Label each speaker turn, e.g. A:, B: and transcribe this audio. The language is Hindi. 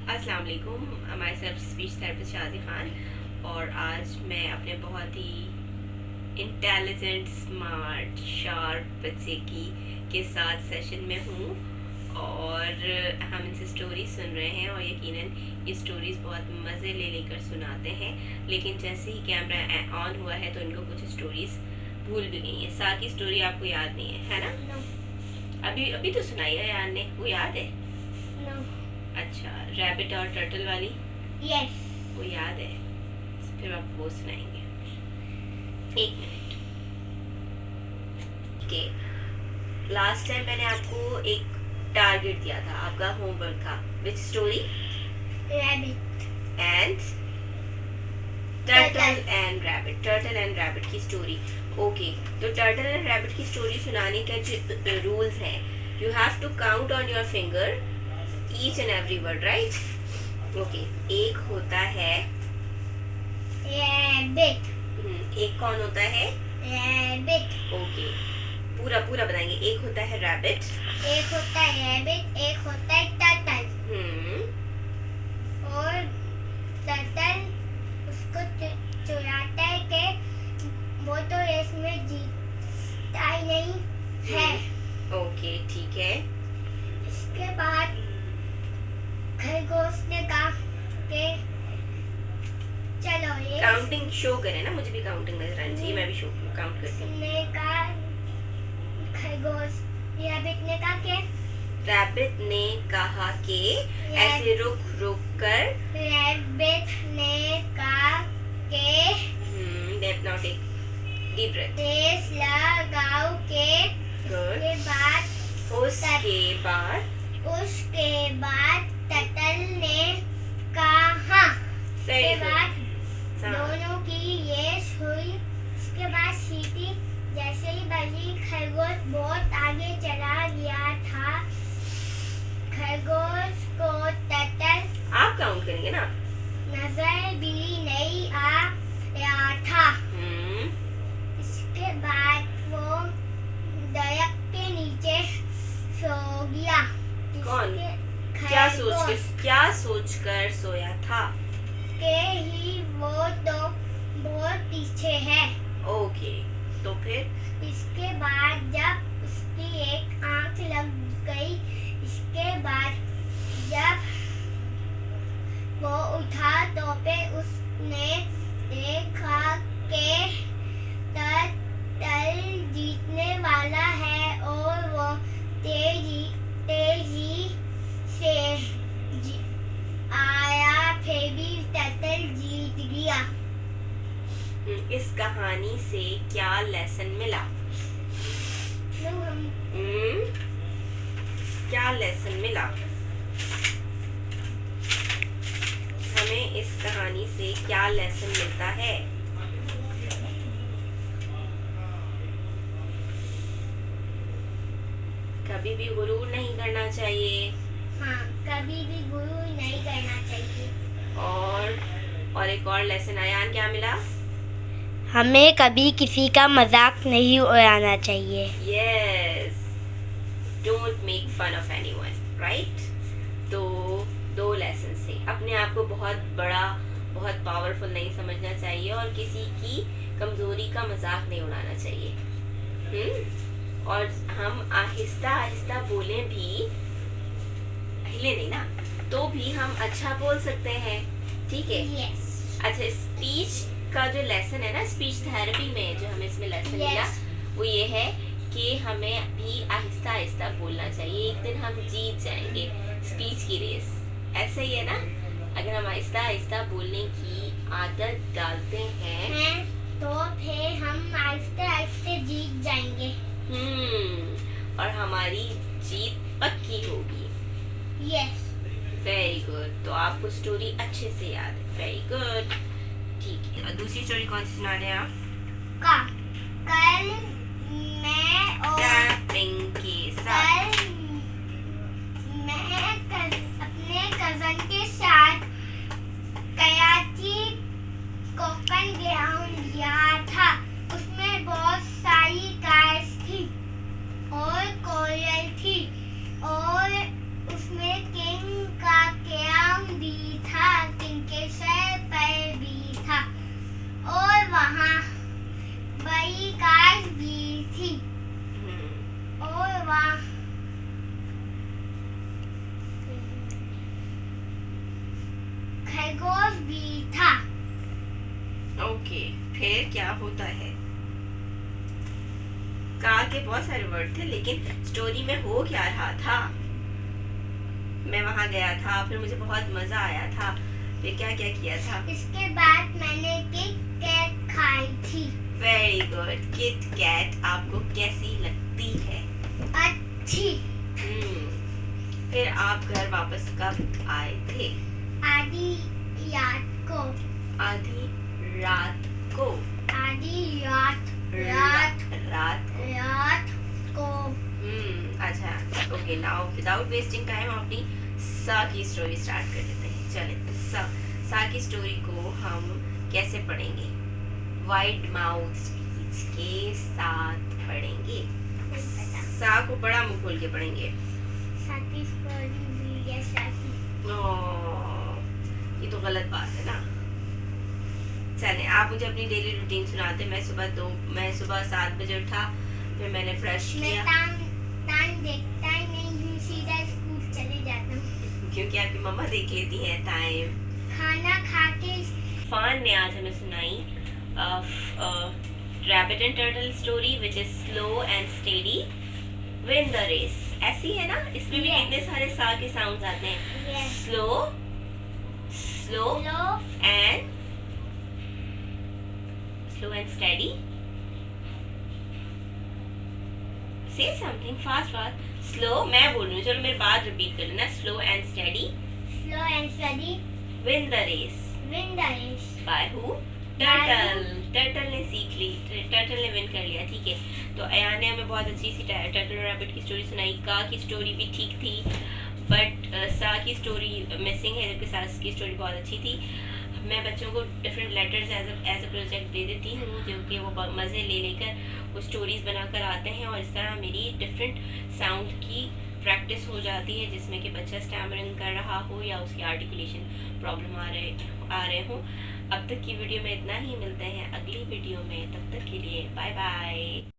A: अस्सलाम वालेकुम। माई सेल्फ स्पीच थेरेपिस्ट शादी खान, और आज मैं अपने बहुत ही इंटेलिजेंट, स्मार्ट, शार्प बच्चे के साथ सेशन में हूँ और हम इनसे स्टोरी सुन रहे हैं और यकीनन ये स्टोरीज़ बहुत मज़े ले लेकर सुनाते हैं। लेकिन जैसे ही कैमरा ऑन हुआ है तो इनको कुछ स्टोरीज़ भूल भी गई हैं। साकी स्टोरी आपको याद नहीं है ना? अभी अभी तो सुनाई है यार ने, वो याद है? अच्छा, रैबिट और टर्टल वाली?
B: यस।
A: वो याद है? फिर आप वो सुनाएंगे। एक मिनट। ओके, लास्ट टाइम मैंने आपको एक टारगेट दिया था, आपका होमवर्क था। Which story?
B: Rabbit
A: and turtle and rabbit. Turtle and rabbit की स्टोरी। ओके, तो टर्टल एंड रैबिट की स्टोरी सुनाने के जो रूल्स हैं, you have to count on your finger each and every word, right? Okay, एक होता है
B: रैबिट।
A: एक कौन होता है?
B: रैबिट।
A: ओके, पूरा पूरा बताएंगे। एक होता है रैबिट,
B: एक होता है रैबिट, एक होता है टर्टल। और टर्टल उसको चुराता है कि वो तो रेस में जीतता ही नहीं है।
A: ओके, ठीक है।
B: इसके बाद खरगोश ने कहा कि चलो ये
A: काउंटिंग शो करें ना, मुझे भी काउंटिंग नजर आनी चाहिए, मैं भी शो काउंट करती हूँ।
B: ने कहा खरगोश रैबिट ने कहा कि
A: रैबिट ने कहा कि ऐसे रुक रुक कर
B: रैबिट ने कहा कि
A: now take deep breath.
B: Race लगाओ के
A: गुड। उसके बाद
B: टर्टल ने कहा
A: वेरी
B: के बाद
A: गुड।
B: दोनों की रेस हुई। उसके बाद सीटी जैसे ही बजी, खरगोश बहुत आगे चला गया था। खरगोश को टर्टल
A: आप काउंट करेंगे ना?
B: नजर भी नहीं आ रहा था। इसके बाद वो दरख्त के नीचे सो गया।
A: कौन? क्या सोचकर सोया था?
B: के ही वो तो बहुत पीछे है।
A: ओके, तो फिर
B: इसके बाद जब उसकी एक आंख लग गई, इसके बाद जब वो उठा तो पे उसने देखा कि टर्टल जीतने वाला है और वो तेजी से आया, फिर भी टर्टल जीत गया।
A: इस कहानी से क्या लेसन मिला? क्या लेसन मिला हमें? इस कहानी से क्या लेसन मिलता है? कभी भी गुरूर नहीं करना चाहिए।
B: हाँ, कभी भी गुरूर नहीं करना चाहिए।
A: और एक और लेसन आयान, क्या मिला?
B: हमें कभी किसी का मजाक नहीं उड़ाना चाहिए।
A: Yes, don't make fun of anyone, right? तो दो लेसन से अपने आप को बहुत बड़ा, बहुत पावरफुल नहीं समझना चाहिए और किसी की कमजोरी का मजाक नहीं उड़ाना चाहिए। और हम आहिस्ता आहिस्ता बोले भी, हिले नहीं ना, तो भी हम अच्छा बोल सकते हैं, ठीक है?
B: yes.
A: अच्छा, स्पीच का जो लेसन है ना, स्पीच थेरेपी में जो हमें इसमें लेसन मिला, वो ये है कि हमें भी आहिस्ता आहिस्ता बोलना चाहिए। एक दिन हम जीत जाएंगे स्पीच की रेस, ऐसा ही है ना? अगर हम आहिस्ता आहिस्ता बोलने की आदत डालते हैं
B: तो फिर हम आहिस्ते आहिस्ते जीत जाएंगे।
A: और हमारी जीत पक्की होगी।
B: यस।
A: Very good. तो आपको स्टोरी अच्छे से याद है, वेरी गुड, ठीक है। और दूसरी स्टोरी कौन सी सुना रहे हैं आप?
B: कल मैं और
A: के साथ
B: अपने कजन के साथ कराची कोकन ग्राउंड गया था। उसमें बहुत सारी कार्स थी और कोयल थी और उसमें किंग का ग्राउंड खरगोश भी था।
A: ओके, फिर क्या होता है? का के बहुत सारे वर्ड थे, लेकिन स्टोरी में हो क्या रहा था? मैं वहां गया था, फिर मुझे बहुत मजा आया था, फिर क्या क्या किया था?
B: इसके बाद मैंने किट कैट खाई थी।
A: Very good. किट कैट आपको कैसी लगती है?
B: अच्छी।
A: फिर आप घर वापस कब आए थे?
B: आधी रात को।
A: आधी रात को।
B: आधी रात को।
A: अच्छा, okay. Now without wasting time हम अपनी सा की स्टोरी स्टार्ट कर लेते हैं। चलें, सा की स्टोरी को हम कैसे पढ़ेंगे? वाइड माउथ स्पीच के साथ पढ़ेंगे। सा को बड़ा मुंह खोल के पढ़ेंगे। ये तो गलत बात है ना। चलें, आप मुझे अपनी डेली रूटीन सुनाते। मैं सुबह 7 बजे उठा, फिर मैंने फ्रेश किया।
B: टाइम देखता ही नहीं हूँ, सीधा स्कूल चले जाता हूँ।
A: क्योंकि आपकी मम्मा देख लेती है टाइम।
B: खाना खा के
A: फान ने आज हमें सुनाई rabbit and turtle story which is slow and steady win the race. ऐसी है ना, इसमें भी कितने सारे सा के साउंड्स आते हैं। Slow and steady. Say something fast. Slow, मैं बोल रही हूँ, चलो मेरे बाद रिपीट कर लेना। Slow and steady win the race. By who? Turtle ने सीख ली, टर्टल ने विन कर लिया। ठीक है, तो अयान ने हमें बहुत अच्छी सी टर्टल और रैबिट की स्टोरी सुनाई। का की स्टोरी भी ठीक थी, बट सा की स्टोरी मिसिंग है, जबकि सा की स्टोरी बहुत अच्छी थी। मैं बच्चों को different letters as a project दे देती हूँ, जो कि वो मज़े ले लेकर वो स्टोरीज बनाकर आते हैं, और इस तरह मेरी डिफरेंट साउंड की प्रैक्टिस हो जाती है, जिसमें कि बच्चा स्टैमरिंग कर रहा हो या उसकी आर्टिकुलेशन प्रॉब्लम आ रहे हो। अब तक की वीडियो में इतना ही, मिलते हैं अगली वीडियो में, तब तक के लिए बाय बाय।